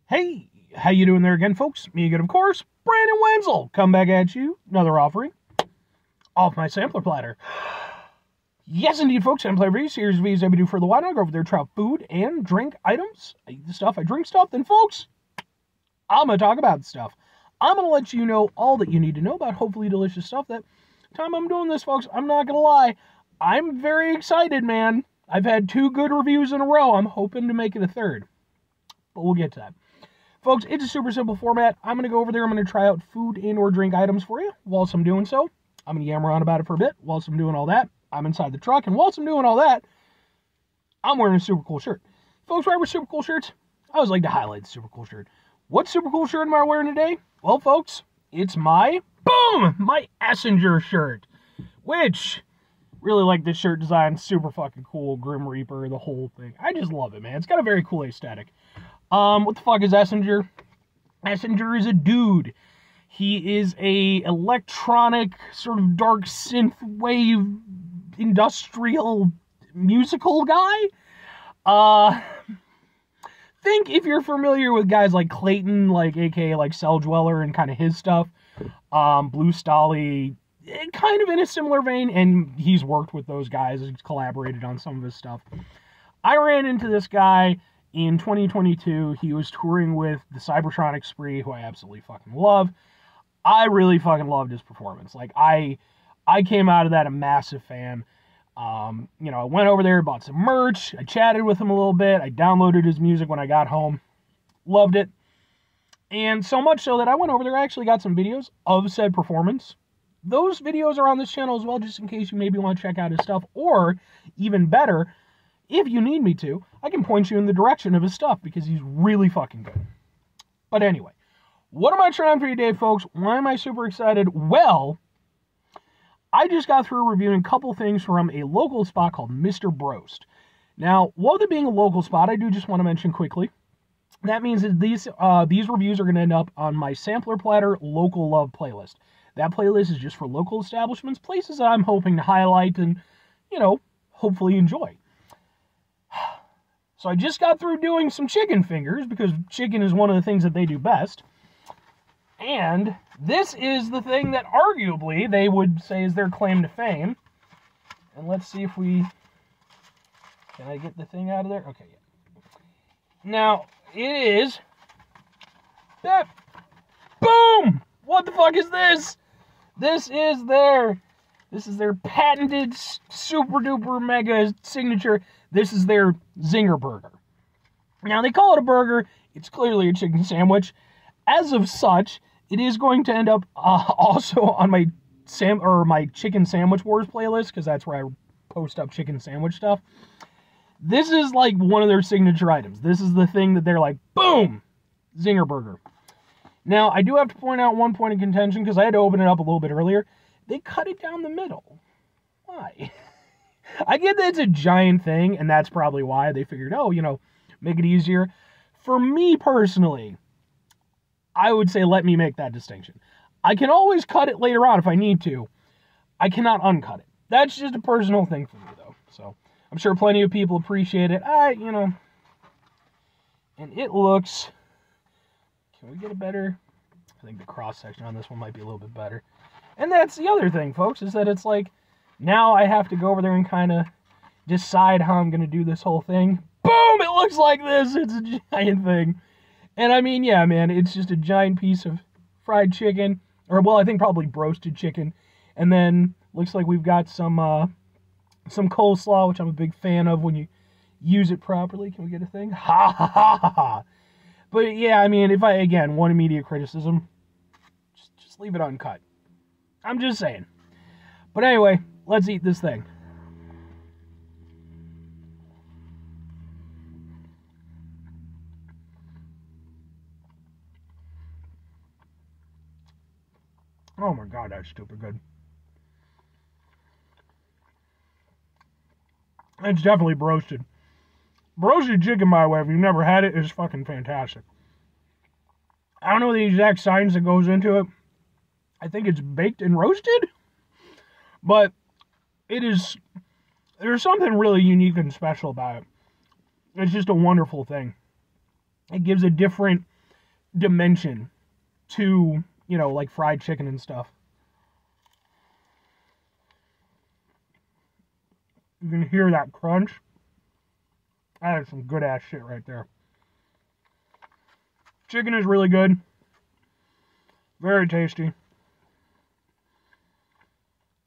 Hey, how you doing there again, folks? Me again, of course, Brandon Wenzel. Come back at you, another offering off my sampler platter. Yes, indeed, folks, sampler review series videos I do for the while. I go over there, try out food and drink items. I eat the stuff, I drink stuff. Then, folks, I'm going to talk about stuff. I'm going to let you know all that you need to know about hopefully delicious stuff. That time I'm doing this, folks, I'm not going to lie. I'm very excited, man. I've had 2 good reviews in a row. I'm hoping to make it a 3rd. But we'll get to that. Folks, it's a super simple format. I'm going to go over there. I'm going to try out food and or drink items for you. Whilst I'm doing so, I'm going to yammer on about it for a bit. Whilst I'm doing all that, I'm inside the truck. And whilst I'm doing all that, I'm wearing a super cool shirt. Folks, why wear super cool shirts? I always like to highlight the super cool shirt. What super cool shirt am I wearing today? Well, folks, it's my, boom, my ZINGER shirt. Which, really like this shirt design. Super fucking cool. Grim Reaper, the whole thing. I just love it, man. It's got a very cool aesthetic. What the fuck is ZINGER? ZINGER is a dude. He is a electronic, sort of dark synth wave, industrial, musical guy. Think if you're familiar with guys like Clayton, like aka like Cell Dweller and kind of his stuff. Blue Stolly, kind of in a similar vein, and he's worked with those guys, he's collaborated on some of his stuff. I ran into this guy in 2022. He was touring with the Cybertronic Spree, who I absolutely fucking love. I really fucking loved his performance. Like, I came out of that a massive fan. You know, I went over there, bought some merch, I chatted with him a little bit, I downloaded his music when I got home, loved it. And so much so that I went over there, I actually got some videos of said performance. Those videos are on this channel as well, just in case you maybe want to check out his stuff, or, even better, if you need me to, I can point you in the direction of his stuff, because he's really fucking good. But anyway, what am I trying for you today, folks? Why am I super excited? Well, I just got through reviewing a couple things from a local spot called Mr. Broast. Now, while they're being a local spot, I do just want to mention quickly, that means that these reviews are going to end up on my Sampler Platter Local Love playlist. That playlist is just for local establishments, places that I'm hoping to highlight and, you know, hopefully enjoy. So I just got through doing some chicken fingers, because chicken is one of the things that they do best. And this is the thing that arguably they would say is their claim to fame. And let's see if we... Can I get the thing out of there? Okay, yeah. Now, it is... That, boom! What the fuck is this? This is their patented super duper mega signature. This is their Zinger burger. Now, they call it a burger. It's clearly a chicken sandwich. As of such, it is going to end up also on my Chicken Sandwich Wars playlist, because that's where I post up chicken sandwich stuff. This is like one of their signature items. This is the thing that they're like, boom, Zinger burger. Now, I do have to point out one point of contention, because I had to open it up a little bit earlier. They cut it down the middle. Why? I get that it's a giant thing, and that's probably why they figured, oh, you know, make it easier. For me personally, I would say let me make that distinction. I can always cut it later on if I need to. I cannot uncut it. That's just a personal thing for me, though. So, I'm sure plenty of people appreciate it. You know, and it looks... Can we get a better... I think the cross-section on this one might be a little bit better. And that's the other thing, folks, is that it's like, now I have to go over there and kind of decide how I'm going to do this whole thing. Boom! It looks like this! It's a giant thing. And I mean, yeah, man, it's just a giant piece of fried chicken. Or, well, I think probably broasted chicken. And then, looks like we've got some coleslaw, which I'm a big fan of when you use it properly. Can we get a thing? Ha ha ha ha ha! But, yeah, I mean, if I, again, one immediate criticism, just leave it uncut. I'm just saying. But anyway, let's eat this thing. Oh my god, that's stupid good. It's definitely broasted. Broasted chicken, by the way, if you've never had it, is fucking fantastic. I don't know the exact science that goes into it. I think it's baked and roasted. But it is... There's something really unique and special about it. It's just a wonderful thing. It gives a different dimension to, you know, like fried chicken and stuff. You can hear that crunch. That is some good ass shit right there. Chicken is really good. Very tasty.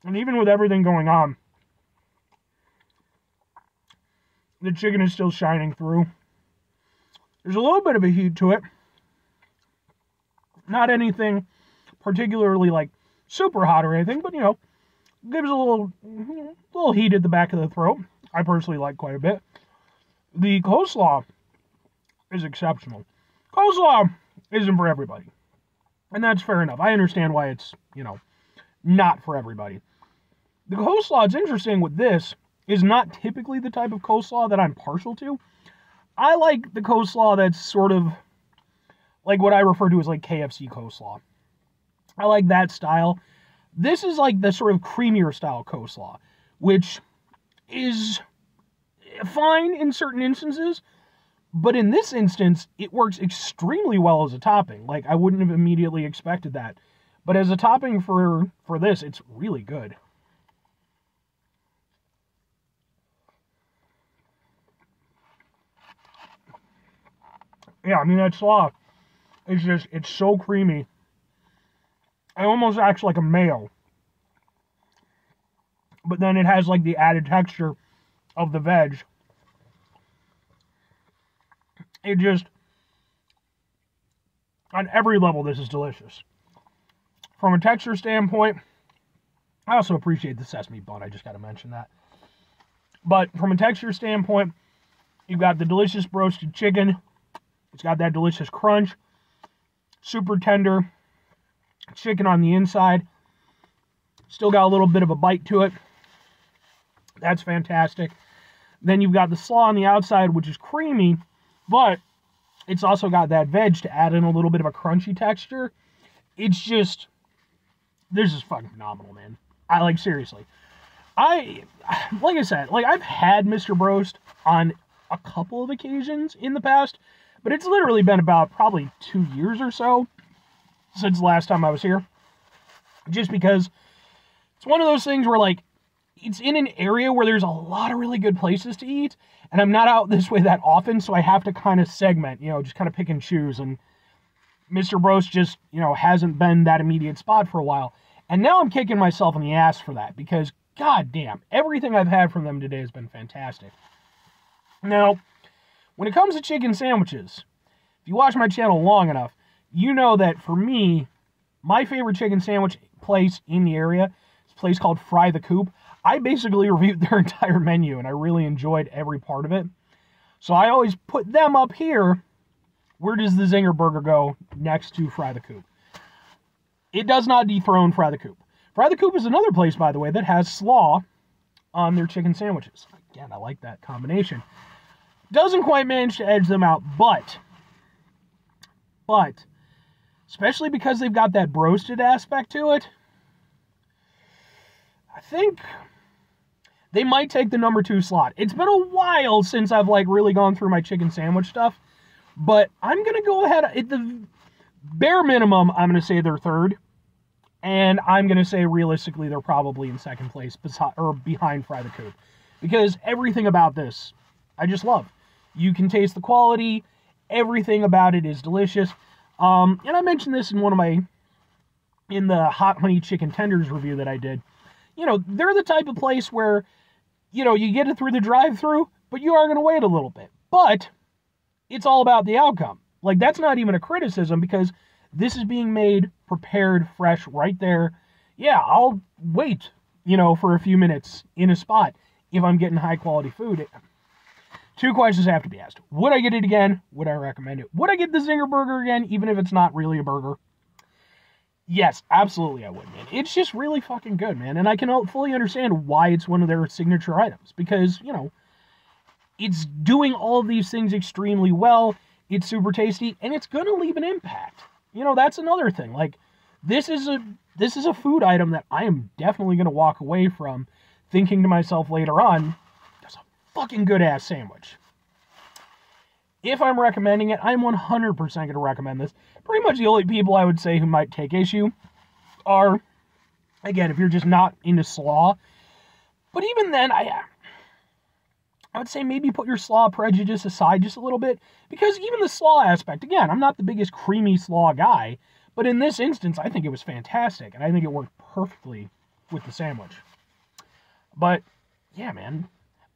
And even with everything going on, the chicken is still shining through. There's a little bit of a heat to it. Not anything particularly like super hot or anything, but you know, gives a little heat at the back of the throat. I personally like quite a bit. The coleslaw is exceptional. Coleslaw isn't for everybody. And that's fair enough. I understand why it's, you know, not for everybody. The coleslaw, it's interesting with this, is not typically the type of coleslaw that I'm partial to. I like the coleslaw that's sort of like what I refer to as like KFC coleslaw. I like that style. This is like the sort of creamier style coleslaw, which is fine in certain instances, but in this instance, it works extremely well as a topping. Like, I wouldn't have immediately expected that. But as a topping for this, it's really good. Yeah, I mean, that slaw is just, it's so creamy. It almost acts like a mayo. But then it has, like, the added texture of the veg. It just, on every level, this is delicious. From a texture standpoint, I also appreciate the sesame bun. I just got to mention that. But from a texture standpoint, you've got the delicious broasted chicken. It's got that delicious crunch. Super tender chicken on the inside. Still got a little bit of a bite to it. That's fantastic. Then you've got the slaw on the outside, which is creamy, but it's also got that veg to add in a little bit of a crunchy texture. It's just, this is fucking phenomenal, man. Like, seriously. Like I said, like, I've had Mr. Broast on a couple of occasions in the past, but it's literally been about probably 2 years or so since the last time I was here. Just because it's one of those things where, like, it's in an area where there's a lot of really good places to eat, and I'm not out this way that often, so I have to kind of segment, you know, just kind of pick and choose, and Mr. Broast just, you know, hasn't been that immediate spot for a while. And now I'm kicking myself in the ass for that, because, goddamn, everything I've had from them today has been fantastic. Now, when it comes to chicken sandwiches, if you watch my channel long enough, you know that for me, my favorite chicken sandwich place in the area is a place called Fry the Coop. I basically reviewed their entire menu, and I really enjoyed every part of it. So I always put them up here. Where does the Zinger Burger go next to Fry the Coop? It does not dethrone Fry the Coop. Fry the Coop is another place, by the way, that has slaw on their chicken sandwiches. Again, I like that combination. Doesn't quite manage to edge them out, but, especially because they've got that broasted aspect to it, I think they might take the number 2 slot. It's been a while since I've, like, really gone through my chicken sandwich stuff, but I'm going to go ahead, at the bare minimum, I'm going to say they're third, and I'm going to say realistically they're probably in second place, behind Fry the Coop, because everything about this, I just love. You can taste the quality, everything about it is delicious, and I mentioned this in the Hot Honey Chicken Tenders review that I did. You know, they're the type of place where, you know, you get it through the drive-thru, but you are going to wait a little bit. But it's all about the outcome. Like, that's not even a criticism, because this is being made, prepared, fresh, right there. Yeah, I'll wait, you know, for a few minutes in a spot if I'm getting high-quality food. 2 questions have to be asked. Would I get it again? Would I recommend it? Would I get the Zinger Burger again, even if it's not really a burger? Yes, absolutely I would, man. It's just really fucking good, man. And I can fully understand why it's one of their signature items. Because, you know, it's doing all of these things extremely well. It's super tasty. And it's going to leave an impact. You know, that's another thing. Like, this is a food item that I am definitely going to walk away from thinking to myself later on, that's a fucking good-ass sandwich. if I'm recommending it, I'm 100% going to recommend this. Pretty much the only people I would say who might take issue are, again, if you're just not into slaw. But even then, I would say maybe put your slaw prejudice aside just a little bit, because even the slaw aspect, again, I'm not the biggest creamy slaw guy, but in this instance, I think it was fantastic, and I think it worked perfectly with the sandwich. But, yeah, man.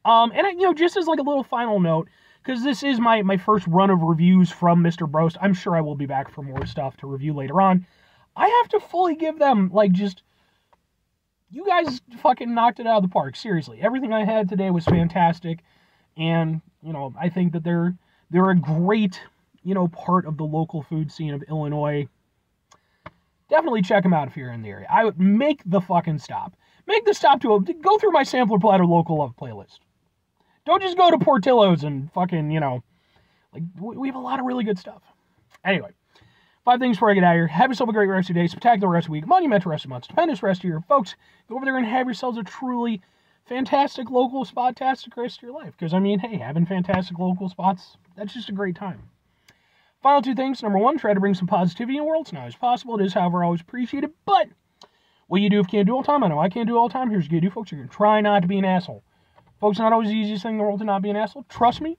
And, just as like a little final note, because this is my first run of reviews from Mr. Broast, I'm sure I will be back for more stuff to review later on. I have to fully give them, you guys fucking knocked it out of the park, seriously. Everything I had today was fantastic, and, I think that they're a great, part of the local food scene of Illinois. Definitely check them out if you're in the area. I would make the fucking stop. Make the stop to go through my Sampler Platter Local Love playlist. Don't just go to Portillo's and fucking, we have a lot of really good stuff. Anyway, 5 things before I get out of here. Have yourself a great rest of your day, spectacular rest of the week, monumental rest of the month, stupendous rest of your folks. Go over there and have yourselves a truly fantastic local spot-tastic rest of your life. Because, hey, having fantastic local spots, that's just a great time. Final 2 things. Number 1, try to bring some positivity in the world. It's not always possible. It is, however, always appreciated. But what you do if you can't do all the time, I know I can't do all the time. Here's what you do, folks. You're going to try not to be an asshole. Folks, not always the easiest thing in the world to not be an asshole. Trust me.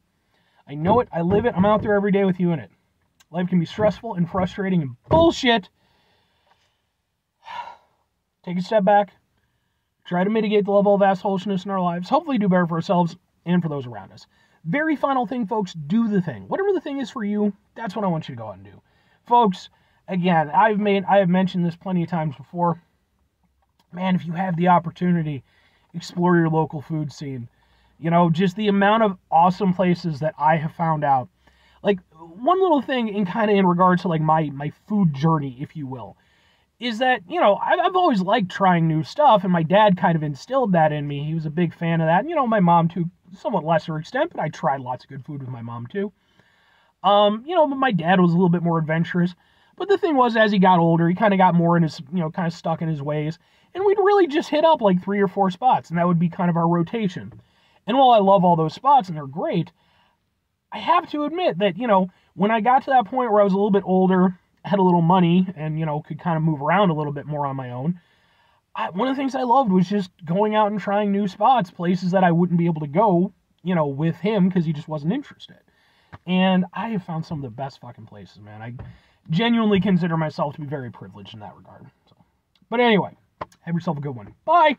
I know it. I live it. I'm out there every day with you in it. Life can be stressful and frustrating and bullshit. Take a step back. Try to mitigate the level of assholishness in our lives. Hopefully do better for ourselves and for those around us. Very final thing, folks. Do the thing. Whatever the thing is for you, that's what I want you to go out and do. Folks, again, I have mentioned this plenty of times before. Man, if you have the opportunity, explore your local food scene. Just the amount of awesome places that I have found out. Like, one little thing in regards to, my food journey, if you will, is that, I've always liked trying new stuff, and my dad kind of instilled that in me. He was a big fan of that. And, my mom, to somewhat lesser extent, but I tried lots of good food with my mom, too. But my dad was a little bit more adventurous. But the thing was, as he got older, he kind of got more in his, kind of stuck in his ways. And we'd really just hit up 3 or 4 spots, and that would be kind of our rotation. And while I love all those spots, and they're great, I have to admit that, when I got to that point where I was a little bit older, had a little money, and, could kind of move around a little bit more on my own, one of the things I loved was just going out and trying new spots, places that I wouldn't be able to go, with him, because he just wasn't interested. And I have found some of the best fucking places, man. I genuinely consider myself to be very privileged in that regard. But anyway, have yourself a good one. Bye!